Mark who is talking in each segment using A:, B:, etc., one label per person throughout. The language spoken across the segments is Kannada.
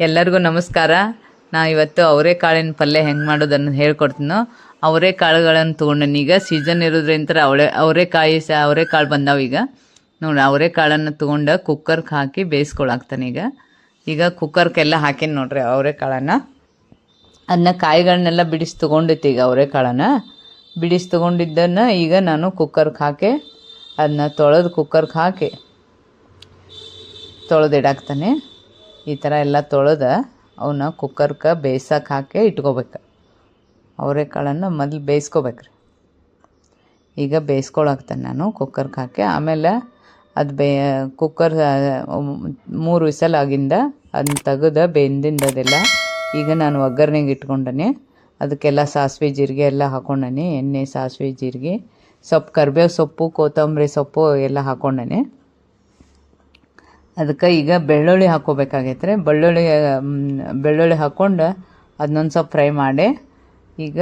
A: ಎಲ್ಲರಿಗೂ ನಮಸ್ಕಾರ. ನಾ ಇವತ್ತು ಅವರೆಕಾಳಿನ ಪಲ್ಯ ಹೆಂಗೆ ಮಾಡೋದನ್ನು ಹೇಳ್ಕೊಡ್ತೀನೋ. ಅವರೆಕಾಳುಗಳನ್ನು ತೊಗೊಂಡೇನಿ. ಈಗ ಸೀಸನ್ ಇರೋದ್ರಿಂದ ಅವರೆಕಾಳು ಬಂದಾವ. ಈಗ ನೋಡಿ, ಅವರೆಕಾಳನ್ನು ತೊಗೊಂಡು ಕುಕ್ಕರ್ಗೆ ಹಾಕಿ ಬೇಯಿಸ್ಕೊಳಾಕ್ತಾನೆ. ಈಗ ಕುಕ್ಕರ್ಗೆಲ್ಲ ಹಾಕೀನಿ ನೋಡ್ರಿ ಅವರೆಕಾಳನ್ನು. ಅದನ್ನ ಕಾಯಿಗಳನ್ನೆಲ್ಲ ಬಿಡಿಸಿ ತೊಗೊಂಡಿತ್ತು. ಈಗ ಅವರೆಕಾಳನ್ನು ಬಿಡಿಸಿ ತೊಗೊಂಡಿದ್ದನ್ನು ಈಗ ನಾನು ಕುಕ್ಕರ್ಗೆ ಹಾಕಿ ಅದನ್ನ ಕುಕ್ಕರ್ಗೆ ಹಾಕಿ ತೊಳೆದಿಡಾಕ್ತಾನೆ. ಈ ಥರ ಎಲ್ಲ ತೊಳೆದು ಅವನ್ನ ಕುಕ್ಕರ್ಗೆ ಬೇಯ್ಸಕ್ಕೆ ಹಾಕಿ ಇಟ್ಕೋಬೇಕು. ಅವರೆಕಾಳನ್ನು ಮೊದಲು ಬೇಯಿಸ್ಕೋಬೇಕ್ರಿ. ಈಗ ಬೇಯಿಸ್ಕೊಳಾಕ್ತಾನೆ ನಾನು ಕುಕ್ಕರ್ಗೆ ಹಾಕಿ. ಆಮೇಲೆ ಅದು ಕುಕ್ಕರ್ 3 ವಿಸಲ್ ಆಗಿಂದ ಅದನ್ನ ತೆಗೆದು ಬೆಂದಿಂದದೆಲ್ಲ ಈಗ ನಾನು ಒಗ್ಗರಣೆಗೆ ಇಟ್ಕೊಂಡನಿ. ಅದಕ್ಕೆಲ್ಲ ಸಾಸಿವೆ ಜೀರಿಗೆ ಎಲ್ಲ ಹಾಕ್ಕೊಂಡನಿ. ಎಣ್ಣೆ, ಸಾಸಿವೆ ಜೀರಿಗೆ, ಕರಿಬೇವು ಸೊಪ್ಪು, ಕೊತ್ತಂಬರಿ ಸೊಪ್ಪು ಎಲ್ಲ ಹಾಕ್ಕೊಂಡನಿ. ಅದಕ್ಕೆ ಈಗ ಬೆಳ್ಳುಳ್ಳಿ ಹಾಕ್ಕೋಬೇಕಾಗೈತ್ರಿ. ಬೆಳ್ಳುಳ್ಳಿ ಹಾಕ್ಕೊಂಡು ಅದನ್ನೊಂದು ಸ್ವಲ್ಪ ಫ್ರೈ ಮಾಡಿ, ಈಗ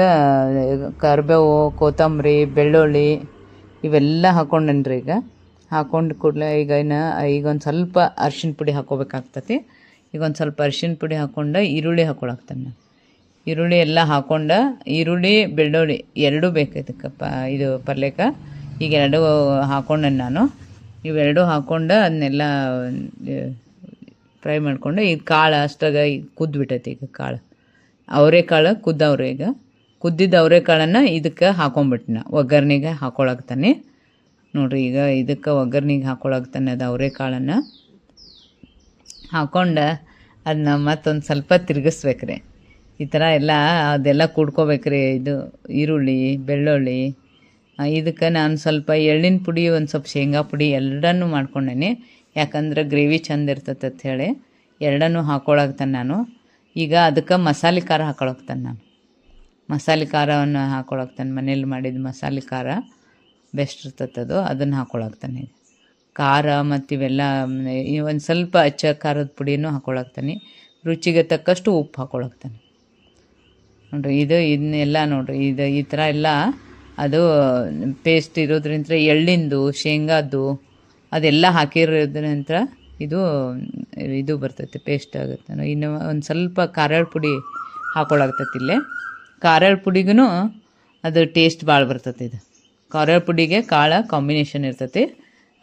A: ಕರಿಬೇವು, ಕೊತ್ತಂಬರಿ, ಬೆಳ್ಳುಳ್ಳಿ ಇವೆಲ್ಲ ಹಾಕ್ಕೊಂಡೇನ್ರಿ. ಈಗ ಹಾಕ್ಕೊಂಡು ಕೂಡಲೇ ಈಗ ಒಂದು ಸ್ವಲ್ಪ ಅರ್ಶಿಣ ಪುಡಿ ಹಾಕ್ಕೋಬೇಕಾಗ್ತತಿ. ಈಗ ಒಂದು ಸ್ವಲ್ಪ ಅರ್ಶಿಣ ಪುಡಿ ಹಾಕ್ಕೊಂಡು ಈರುಳ್ಳಿ ಹಾಕ್ಕೊಳಾಗ್ತಾನೆ ನಾನು. ಈರುಳ್ಳಿ ಎಲ್ಲ ಹಾಕ್ಕೊಂಡು, ಈರುಳ್ಳಿ ಬೆಳ್ಳುಳ್ಳಿ ಎರಡೂ ಬೇಕು ಇದಕ್ಕೆ ಇದು ಪಲ್ಯಕ್ಕೆ. ಈಗ ಎರಡೂ ಹಾಕ್ಕೊಂಡೆ ನಾನು. ಇವೆರಡು ಹಾಕ್ಕೊಂಡು ಅದನ್ನೆಲ್ಲ ಫ್ರೈ ಮಾಡ್ಕೊಂಡು, ಈಗ ಕಾಳು ಅಷ್ಟಾಗ ಕುದ್ಬಿಟ್ಟೈತಿ. ಈಗ ಕಾಳು ಅವರೆಕಾಳು ಕುದ್ದವ್ರೆ. ಈಗ ಕುದ್ದಿದ್ದ ಅವರೆಕಾಳನ್ನು ಇದಕ್ಕೆ ಹಾಕ್ಕೊಂಬಿಟ್ಟಿನ ಒಗ್ಗರಣೆಗೆ ಹಾಕ್ಕೊಳಾಗ್ತಾನೆ ನೋಡಿರಿ. ಈಗ ಇದಕ್ಕೆ ಒಗ್ಗರಣೆಗೆ ಹಾಕ್ಕೊಳಾಗ್ತಾನೆ ಅದು ಅವರೆಕಾಳನ್ನು ಹಾಕ್ಕೊಂಡು ಅದನ್ನ ಮತ್ತೊಂದು ಸ್ವಲ್ಪ ತಿರುಗಿಸ್ಬೇಕ್ರಿ. ಈ ಥರ ಎಲ್ಲ ಅದೆಲ್ಲ ಕುಡ್ಕೋಬೇಕ್ರಿ. ಇದು ಈರುಳ್ಳಿ, ಬೆಳ್ಳುಳ್ಳಿ. ಇದಕ್ಕೆ ನಾನು ಸ್ವಲ್ಪ ಎಳ್ಳಿನ ಪುಡಿ, ಒಂದು ಸ್ವಲ್ಪ ಶೇಂಗಾ ಪುಡಿ ಎರಡನ್ನೂ ಮಾಡ್ಕೊಂಡೇನಿ. ಯಾಕಂದ್ರೆ ಗ್ರೇವಿ ಚಂದ ಇರ್ತೈತೆ ಅಂತ ಹೇಳಿ ಎರಡನ್ನೂ ಹಾಕ್ಕೊಳಾಗ್ತಾನೆ ನಾನು. ಈಗ ಅದಕ್ಕೆ ಮಸಾಲೆ ಖಾರ ಹಾಕ್ಕೊಳಾಗ್ತಾನೆ ನಾನು. ಮಸಾಲೆ ಖಾರವನ್ನು ಹಾಕ್ಕೊಳಾಗ್ತಾನೆ. ಮನೇಲಿ ಮಾಡಿದ ಮಸಾಲೆ ಖಾರ ಬೆಸ್ಟ್ ಇರ್ತೈತೆ ಅದು. ಅದನ್ನು ಹಾಕ್ಕೊಳಾಗ್ತಾನೆ. ಖಾರ ಮತ್ತು ಇವೆಲ್ಲ ಒಂದು ಸ್ವಲ್ಪ ಅಚ್ಚ ಖಾರದ ಪುಡಿನೂ ಹಾಕ್ಕೊಳಾಗ್ತಾನೆ. ರುಚಿಗೆ ತಕ್ಕಷ್ಟು ಉಪ್ಪು ಹಾಕ್ಕೊಳಾಗ್ತಾನೆ ನೋಡಿರಿ. ಇದನ್ನೆಲ್ಲ ನೋಡಿರಿ, ಈ ಥರ ಎಲ್ಲ ಅದು ಪೇಸ್ಟ್ ಇರೋದ್ರಿಂದ, ಎಳ್ಳಿಂದು, ಶೇಂಗಾದ್ದು ಅದೆಲ್ಲ ಹಾಕಿರೋದ್ರಿಂದ ಇದು ಬರ್ತೈತೆ, ಪೇಸ್ಟ್ ಆಗುತ್ತೆ. ಇನ್ನು ಒಂದು ಸ್ವಲ್ಪ ಖಾರದ ಪುಡಿ ಹಾಕ್ಕೊಳಾಗ್ತೈತಿ. ಇಲ್ಲೇ ಖಾರದ ಪುಡಿಗೂ ಅದು ಟೇಸ್ಟ್ ಭಾಳ ಬರ್ತೈತಿ. ಇದು ಖಾರದ ಪುಡಿಗೆ ಕಾಳು ಕಾಂಬಿನೇಷನ್ ಇರ್ತೈತಿ.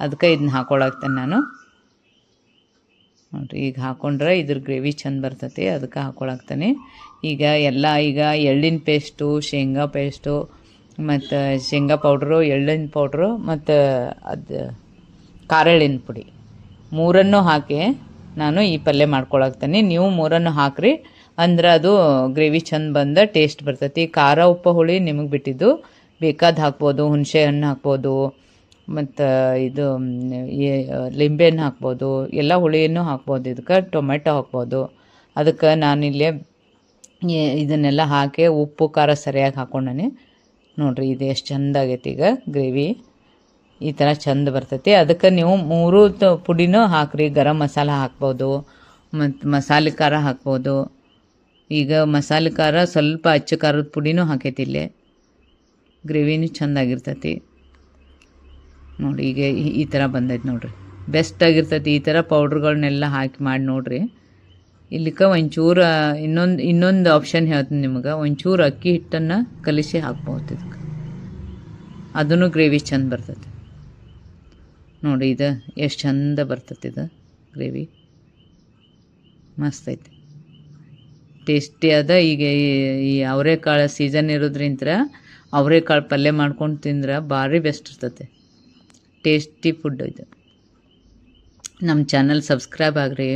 A: ಅದಕ್ಕೆ ಇದನ್ನ ಹಾಕ್ಕೊಳಾಗ್ತಾನೆ ನಾನು ನೋಡಿರಿ. ಈಗ ಹಾಕ್ಕೊಂಡ್ರೆ ಇದ್ರ ಗ್ರೇವಿ ಚಂದ ಬರ್ತೈತಿ. ಅದಕ್ಕೆ ಹಾಕ್ಕೊಳಾಗ್ತಾನೆ. ಈಗ ಎಳ್ಳಿನ ಪೇಸ್ಟು, ಶೇಂಗಾ ಪೇಸ್ಟು ಮತ್ತು ಶೇಂಗಾ ಪೌಡ್ರು, ಎಳ್ಳಿನ ಪೌಡ್ರು ಮತ್ತು ಅದು ಖಾರ ಎಳ್ಳಿನ ಪುಡಿ ಮೂರನ್ನು ಹಾಕಿ ನಾನು ಈ ಪಲ್ಯ ಮಾಡ್ಕೊಳಾಗ್ತಾನೆ. ನೀವು ಮೂರನ್ನು ಹಾಕಿರಿ ಅಂದ್ರೆ ಅದು ಗ್ರೇವಿ ಚಂದ ಬಂದ ಟೇಸ್ಟ್ ಬರ್ತೈತಿ. ಖಾರ, ಉಪ್ಪು, ಹುಳಿ ನಿಮಗೆ ಬಿಟ್ಟಿದ್ದು. ಬೇಕಾದ ಹಾಕ್ಬೋದು. ಹುಣಸೆ ಹಣ್ಣು ಹಾಕ್ಬೋದು, ಮತ್ತು ಇದು ಲಿಂಬೆಹಣ್ಣು ಹಾಕ್ಬೋದು. ಎಲ್ಲ ಹುಳಿಯನ್ನು ಹಾಕ್ಬೋದು. ಇದಕ್ಕೆ ಟೊಮೆಟೊ ಹಾಕ್ಬೋದು. ಅದಕ್ಕೆ ನಾನಿಲ್ಲೇ ಇದನ್ನೆಲ್ಲ ಹಾಕಿ ಉಪ್ಪು ಖಾರ ಸರಿಯಾಗಿ ಹಾಕ್ಕೊಂಡೇನೆ ನೋಡಿರಿ. ಇದು ಎಷ್ಟು ಚಂದ ಆಗೈತಿ. ಈಗ ಗ್ರೇವಿ ಈ ಥರ ಚಂದ ಬರ್ತೈತಿ. ಅದಕ್ಕೆ ನೀವು 3 ಪುಡಿನೂ ಹಾಕ್ರಿ. ಗರಂ ಮಸಾಲ ಹಾಕ್ಬೋದು ಮತ್ತು ಮಸಾಲೆ ಖಾರ ಹಾಕ್ಬೋದು. ಈಗ ಮಸಾಲೆ ಖಾರ ಸ್ವಲ್ಪ ಅಚ್ಚ ಖಾರದ ಪುಡಿನೂ ಹಾಕೈತಿ. ಇಲ್ಲೇ ಗ್ರೇವಿನೂ ಚೆಂದಾಗಿರ್ತೈತಿ ನೋಡಿ. ಈಗ ಈ ಥರ ಬಂದೈತೆ ನೋಡಿರಿ. ಬೆಸ್ಟಾಗಿರ್ತೈತಿ. ಈ ಥರ ಪೌಡ್ರುಗಳನ್ನೆಲ್ಲ ಹಾಕಿ ಮಾಡಿ ನೋಡಿರಿ. ಇಲ್ಲಿಕ್ಕೆ ಒಂಚೂರು ಇನ್ನೊಂದು ಆಪ್ಷನ್ ಹೇಳ್ತೀನಿ ನಿಮಗೆ. ಒಂಚೂರು ಅಕ್ಕಿ ಹಿಟ್ಟನ್ನು ಕಲಿಸಿ ಹಾಕ್ಬೋದು ಇದಕ್ಕೆ. ಅದೂ ಗ್ರೇವಿ ಚಂದ ಬರ್ತೈತಿ ನೋಡಿ. ಇದು ಎಷ್ಟು ಚಂದ ಬರ್ತೈತಿ. ಇದು ಗ್ರೇವಿ ಮಸ್ತ್ ಐತಿ, ಟೇಸ್ಟಿ ಅದ. ಈಗ ಈ ಅವರೆಕಾಳು ಸೀಸನ್ ಇರೋದ್ರಿಂದ ಅವರೆಕಾಳು ಪಲ್ಯ ಮಾಡ್ಕೊಂಡು ತಿಂದ್ರೆ ಭಾರಿ ಬೆಸ್ಟ್ ಇರ್ತೈತೆ. ಟೇಸ್ಟಿ ಫುಡ್ ಇದು. ನಮ್ಮ ಚಾನಲ್ ಸಬ್ಸ್ಕ್ರೈಬ್ ಆಗ್ರಿ.